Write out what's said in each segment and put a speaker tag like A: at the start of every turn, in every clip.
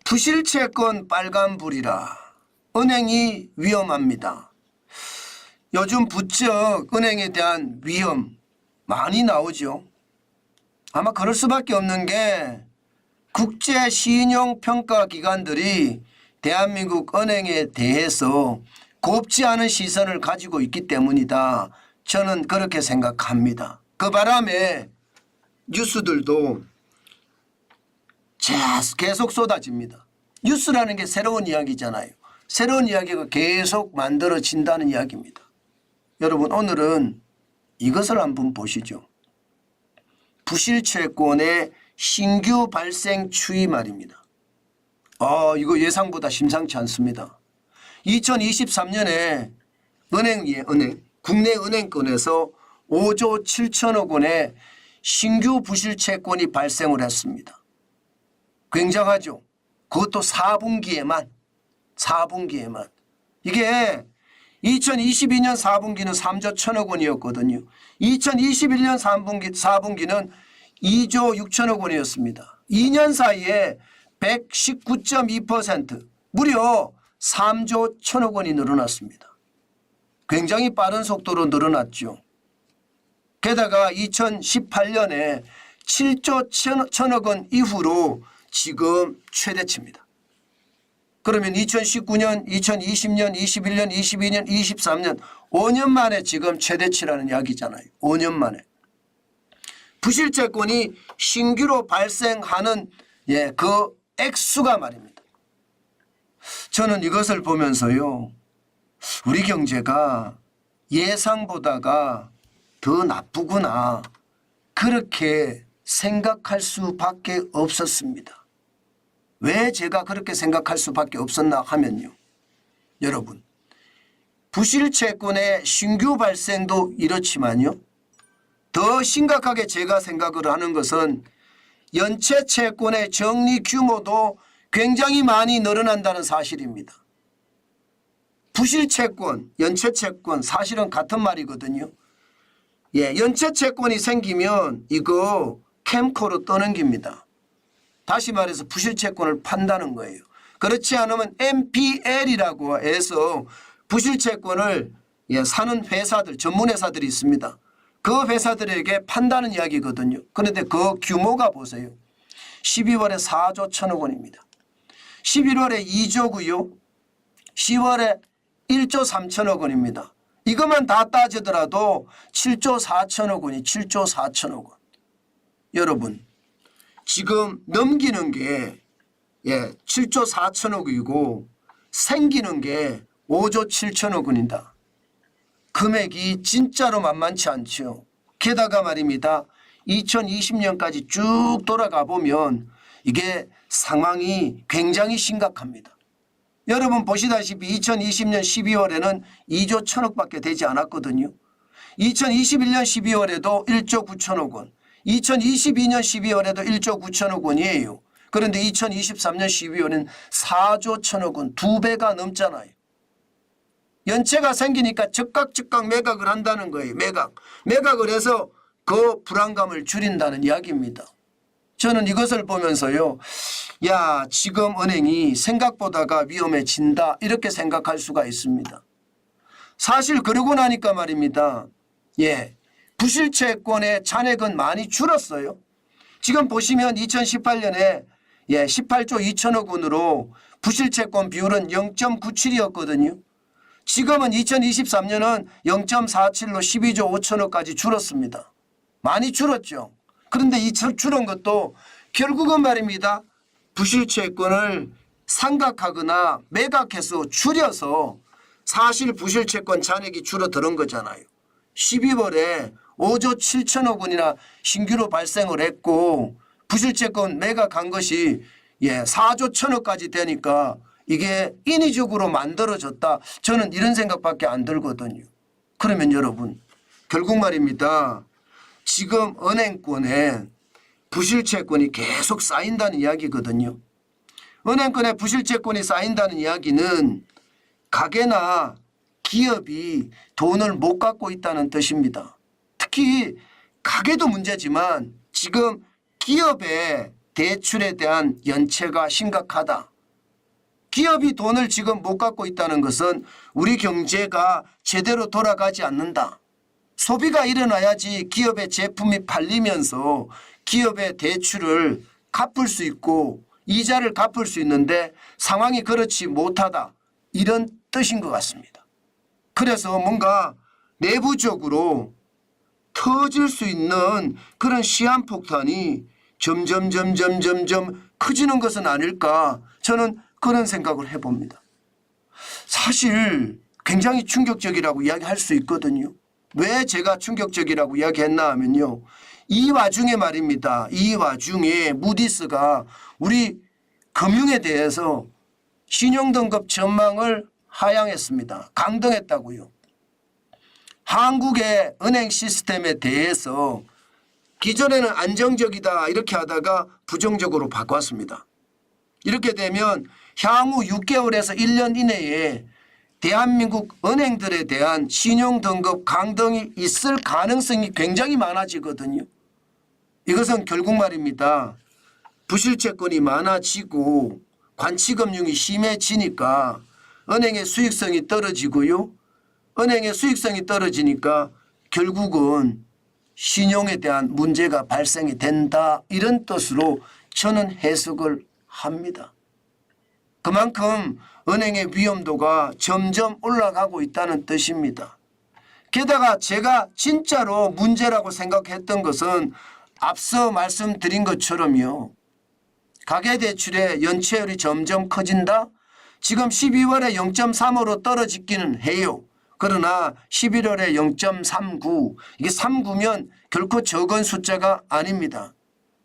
A: 부실채권 빨간불이라 은행이 위험합니다. 요즘 부쩍 은행에 대한 위험 많이 나오죠. 아마 그럴 수밖에 없는 게 국제 신용평가기관들이 대한민국 은행에 대해서 곱지 않은 시선을 가지고 있기 때문이다. 저는 그렇게 생각합니다. 그 바람에 뉴스들도 계속 쏟아집니다. 뉴스라는 게 새로운 이야기잖아요. 새로운 이야기가 계속 만들어진다는 이야기입니다. 여러분, 오늘은 이것을 한번 보시죠. 부실채권의 신규 발생 추이 말입니다. 이거 예상보다 심상치 않습니다. 2023년에 국내 은행권에서 5조 7천억 원의 신규 부실채권이 발생을 했습니다. 굉장하죠. 그것도 4분기에만. 이게 2022년 4분기는 3조 1천억 원이었거든요. 2021년 4분기는 2조 6천억 원이었습니다. 2년 사이에 119.2% 무려 3조 1천억 원이 늘어났습니다. 굉장히 빠른 속도로 늘어났죠. 게다가 2018년에 7조 1천억 원 이후로 지금 최대치입니다. 그러면 2019년, 2020년, 21년, 22년, 23년 5년 만에 지금 최대치라는 이야기잖아요. 5년 만에. 부실채권이 신규로 발생하는 그 액수가 말입니다. 저는 이것을 보면서요. 우리 경제가 예상보다가 더 나쁘구나. 그렇게 생각할 수밖에 없었습니다. 왜 제가 그렇게 생각할 수밖에 없었나 하면요. 여러분, 부실채권의 신규 발생도 이렇지만요. 더 심각하게 제가 생각을 하는 것은 연체채권의 정리 규모도 굉장히 많이 늘어난다는 사실입니다. 부실채권, 연체채권 사실은 같은 말이거든요. 연체채권이 생기면 이거 캠코로 떠넘깁니다. 다시 말해서 부실채권을 판다는 거예요. 그렇지 않으면 NPL이라고 해서 부실채권을 사는 회사들, 전문회사들이 있습니다. 그 회사들에게 판다는 이야기거든요. 그런데 그 규모가 보세요. 12월에 4조 1천억 원입니다. 11월에 2조고요. 10월에 1조 3천억 원입니다. 이것만 다 따지더라도 7조 4천억 원이 7조 4천억 원. 여러분, 지금 넘기는 게 7조 4천억이고 생기는 게 5조 7천억 원이다. 금액이 진짜로 만만치 않죠. 게다가 말입니다. 2020년까지 쭉 돌아가 보면 이게 상황이 굉장히 심각합니다. 여러분 보시다시피 2020년 12월에는 2조 1천억밖에 되지 않았거든요. 2021년 12월에도 1조 9천억 원. 2022년 12월에도 1조 9천억 원이에요. 그런데 2023년 12월에는 4조 1천억 원, 2배가 넘잖아요. 연체가 생기니까 즉각 매각을 한다는 거예요. 매각을 해서 그 불안감을 줄인다는 이야기입니다. 저는 이것을 보면서요. 지금 은행이 생각보다가 위험해진다 이렇게 생각할 수가 있습니다. 사실 그러고 나니까 말입니다. 부실채권의 잔액은 많이 줄었어요. 지금 보시면 2018년에 18조 2천억 원으로 부실채권 비율은 0.97이었거든요. 지금은 2023년은 0.47로 12조 5천억까지 줄었습니다. 많이 줄었죠. 그런데 이 줄은 것도 결국은 말입니다. 부실채권을 상각하거나 매각해서 줄여서 사실 부실채권 잔액이 줄어드는 거잖아요. 12월에 5조 7천억 원이나 신규로 발생을 했고 부실채권 매각한 것이 4조 1천억까지 되니까 이게 인위적으로 만들어졌다. 저는 이런 생각밖에 안 들거든요. 그러면 여러분 결국 말입니다. 지금 은행권에 부실채권이 계속 쌓인다는 이야기거든요. 은행권에 부실채권이 쌓인다는 이야기는 가게나 기업이 돈을 못 갖고 있다는 뜻입니다. 특히 가게도 문제지만 지금 기업의 대출에 대한 연체가 심각하다. 기업이 돈을 지금 못 갖고 있다는 것은 우리 경제가 제대로 돌아가지 않는다. 소비가 일어나야지 기업의 제품이 팔리면서 기업의 대출을 갚을 수 있고 이자를 갚을 수 있는데 상황이 그렇지 못하다. 이런 뜻인 것 같습니다. 그래서 뭔가 내부적으로 터질 수 있는 그런 시한폭탄이 점점 커지는 것은 아닐까, 저는 그런 생각을 해봅니다. 사실 굉장히 충격적이라고 이야기할 수 있거든요. 왜 제가 충격적이라고 이야기했나 하면요, 이 와중에 말입니다. 이 와중에 무디스가 우리 금융에 대해서 신용등급 전망을 하향했습니다. 강등했다고요. 한국의 은행 시스템에 대해서 기존에는 안정적이다 이렇게 하다가 부정적으로 바꿨습니다. 이렇게 되면 향후 6개월에서 1년 이내에 대한민국 은행들에 대한 신용등급 강등이 있을 가능성이 굉장히 많아지거든요. 이것은 결국 말입니다. 부실채권이 많아지고 관치금융이 심해지니까 은행의 수익성이 떨어지고요. 은행의 수익성이 떨어지니까 결국은 신용에 대한 문제가 발생이 된다. 이런 뜻으로 저는 해석을 합니다. 그만큼 은행의 위험도가 점점 올라가고 있다는 뜻입니다. 게다가 제가 진짜로 문제라고 생각했던 것은 앞서 말씀드린 것처럼요. 가계대출의 연체율이 점점 커진다. 지금 12월에 0.35로 떨어지기는 해요. 그러나 11월에 0.39, 이게 39면 결코 적은 숫자가 아닙니다.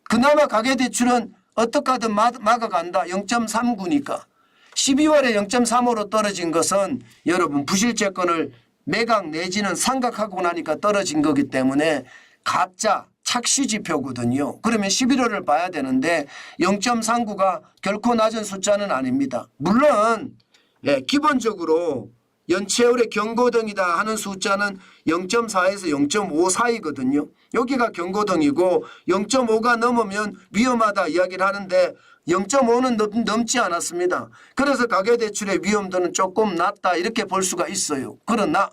A: 그나마 가계대출은 어떻게 하든 막아간다. 0.39니까. 12월에 0.35로 떨어진 것은 여러분 부실채권을 매각 내지는 상각하고 나니까 떨어진 거기 때문에 가짜 착시지표거든요. 그러면 11월을 봐야 되는데 0.39가 결코 낮은 숫자는 아닙니다. 물론 기본적으로 연체율의 경고등이다 하는 숫자는 0.4에서 0.5 사이거든요. 여기가 경고등이고 0.5가 넘으면 위험하다 이야기를 하는데 0.5는 넘지 않았습니다. 그래서 가계대출의 위험도는 조금 낮다 이렇게 볼 수가 있어요. 그러나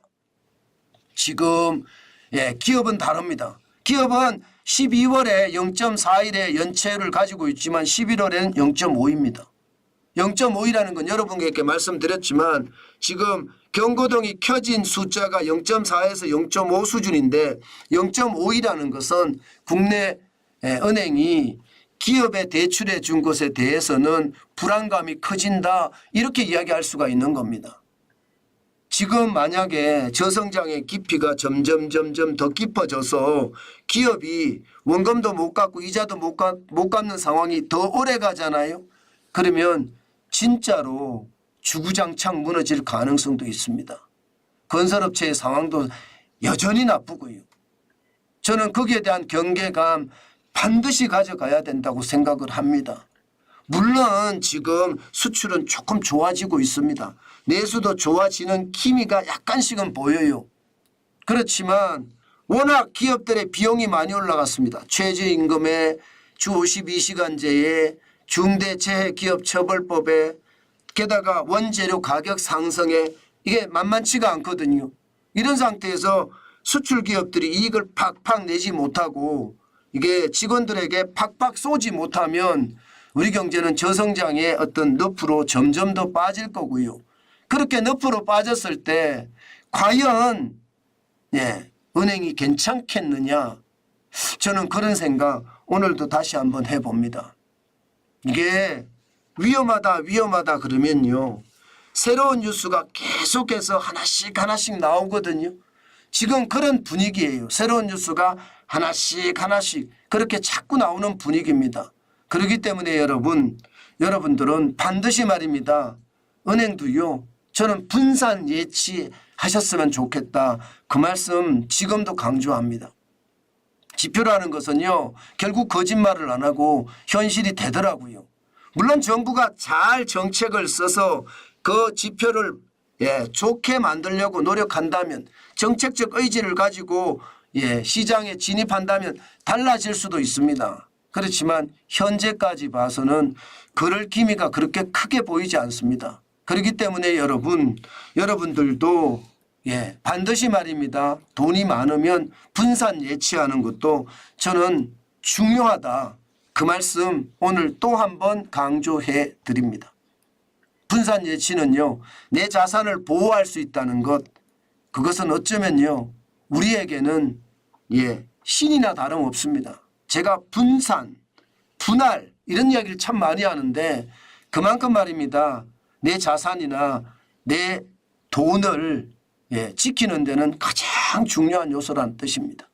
A: 지금 기업은 다릅니다. 기업은 12월에 0.41의 연체율을 가지고 있지만 11월에는 0.5입니다. 0.5이라는 건 여러분께 말씀드렸지만 지금 경고등이 켜진 숫자가 0.4에서 0.5 수준인데 0.5이라는 것은 국내 은행이 기업에 대출해 준 것에 대해서는 불안감이 커진다 이렇게 이야기할 수가 있는 겁니다. 지금 만약에 저성장의 깊이가 점점 더 깊어져서 기업이 원금도 못 갚고 이자도 못 갚는 상황이 더 오래 가잖아요. 그러면 진짜로 주구장창 무너질 가능성도 있습니다. 건설업체의 상황도 여전히 나쁘고요. 저는 거기에 대한 경계감 반드시 가져가야 된다고 생각을 합니다. 물론 지금 수출은 조금 좋아지고 있습니다. 내수도 좋아지는 기미가 약간씩은 보여요. 그렇지만 워낙 기업들의 비용이 많이 올라갔습니다. 최저임금에 주 52시간제에 중대재해기업처벌법에 게다가 원재료 가격 상승에 이게 만만치가 않거든요. 이런 상태에서 수출 기업들이 이익을 팍팍 내지 못하고 이게 직원들에게 팍팍 쏘지 못하면 우리 경제는 저성장의 어떤 늪으로 점점 더 빠질 거고요. 그렇게 늪으로 빠졌을 때 과연 은행이 괜찮겠느냐, 저는 그런 생각 오늘도 다시 한번 해봅니다. 이게 위험하다 그러면요 새로운 뉴스가 계속해서 하나씩 나오거든요. 지금 그런 분위기예요. 새로운 뉴스가 하나씩 그렇게 자꾸 나오는 분위기입니다. 그렇기 때문에 여러분들은 반드시 말입니다. 은행도요. 저는 분산 예치하셨으면 좋겠다. 그 말씀 지금도 강조합니다. 지표라는 것은요. 결국 거짓말을 안 하고 현실이 되더라고요. 물론 정부가 잘 정책을 써서 그 지표를 좋게 만들려고 노력한다면 정책적 의지를 가지고 시장에 진입한다면 달라질 수도 있습니다. 그렇지만 현재까지 봐서는 그럴 기미가 그렇게 크게 보이지 않습니다. 그렇기 때문에 여러분들도 반드시 말입니다. 돈이 많으면 분산 예치하는 것도 저는 중요하다. 그 말씀 오늘 또 한 번 강조해 드립니다. 분산 예치는요, 내 자산을 보호할 수 있다는 것, 그것은 어쩌면요, 우리에게는 신이나 다름없습니다. 제가 분산, 분할 이런 이야기를 참 많이 하는데 그만큼 말입니다. 내 자산이나 내 돈을 지키는 데는 가장 중요한 요소라는 뜻입니다.